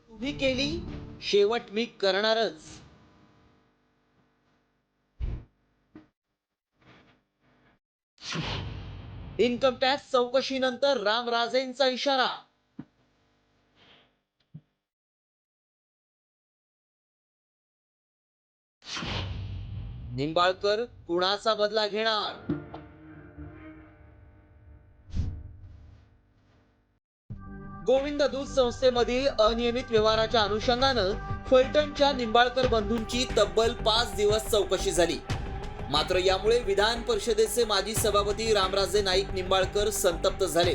तुम्ही केली, शेवट मी करणारच. इन्कम टॅक्स चौकशीनंतर रामराजेंचा इशारा. निंबाळकर कुणाचा बदला घेणार? गोविंद दूध संस्थेमधील अनियमित व्यवहाराच्या अनुषंगानं फलटणच्या निंबाळकर बंधूंची तब्बल 5 दिवस चौकशी झाली. मात्र यामुळे विधान परिषदेचे माजी सभापती रामराजे नाईक निंबाळकर संतप्त झाले.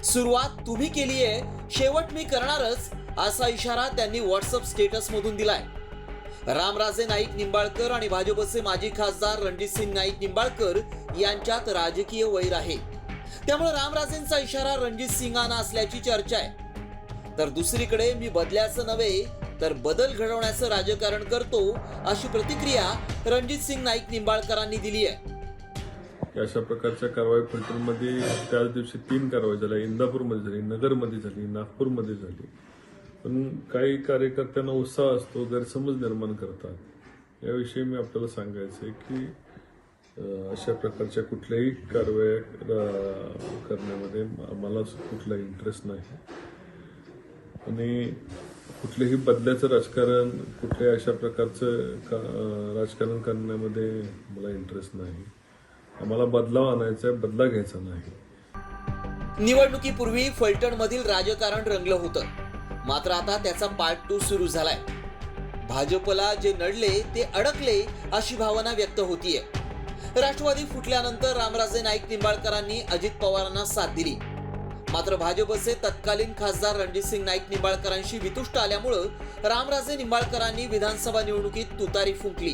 सुरुवात तुम्ही केलीये, शेवट मी करणारच, असा इशारा त्यांनी व्हॉट्सअप स्टेटस मधून दिलाय. रामराजे नाईक निंबाळकर आणि भाजपचे माजी खासदार रणजितसिंग नाईक निंबाळकर यांच्यात राजकीय वैर आहे. त्यामुळे रामराजेंचा इशारा रणजित सिंगांना असल्याची चर्चा आहे. तर दुसरीकडे मी बदल्याचं नव्हे तर बदल घडवण्याचं राजकारण करतो, अशी प्रतिक्रिया रणजित सिंग नाईक निंबाळकरांनी दिली आहे. अशा प्रकारच्या कारवाई फलटणमध्ये त्याच दिवशी 3 कारवाई झाल्या. इंदापूरमध्ये झाली, नगरमध्ये झाली, नागपूरमध्ये झाली. पण काही कार्यकर्त्यांना उत्साह असतो, गैरसमज निर्माण करतात. याविषयी मी आपल्याला सांगायचं आहे की अशा प्रकारच्या कुठल्याही कारवाया करण्यामध्ये आम्हाला कुठलाही इंटरेस्ट नाही. आणि कुठलेही बदल्याचं राजकारण, कुठल्याही अशा प्रकारचं राजकारण करण्यामध्ये मला इंटरेस्ट नाही. आम्हाला बदलाव आणायचा आहे, बदला घ्यायचा नाही. निवडणुकीपूर्वी फलटणमधील राजकारण रंगलं होतं. मात्र आता त्याचा पार्ट 2 सुरू झालाय. भाजपला जे नडले ते अडकले, अशी भावना व्यक्त होतीये. राष्ट्रवादी फुटल्यानंतर रामराजे नाईक निंबाळकरांनी अजित पवारांना साथ दिली. मात्र भाजपचे तत्कालीन खासदार रणजितसिंग नाईक निंबाळकरांशी वितुष्ट आल्यामुळं रामराजे निंबाळकरांनी विधानसभा निवडणुकीत तुतारी फुंकली.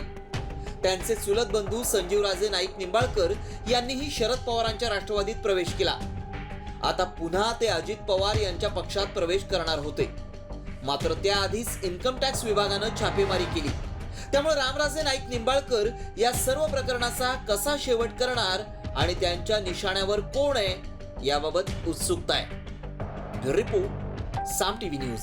त्यांचे चुलत बंधू संजीवराजे नाईक निंबाळकर यांनीही शरद पवारांच्या राष्ट्रवादीत प्रवेश केला. आता पुन्हा ते अजित पवार यांच्या पक्षात प्रवेश करणार होते. मात्र त्याआधीच इन्कम टॅक्स विभागानं छापेमारी केली. त्यामुळे रामराजे नाईक निंबाळकर या सर्व प्रकरणाचा कसा शेवट करणार आणि त्यांच्या निशाण्यावर कोण आहे, याबाबत उत्सुकता आहे. रिपोर्ट, साम टीव्ही न्यूज.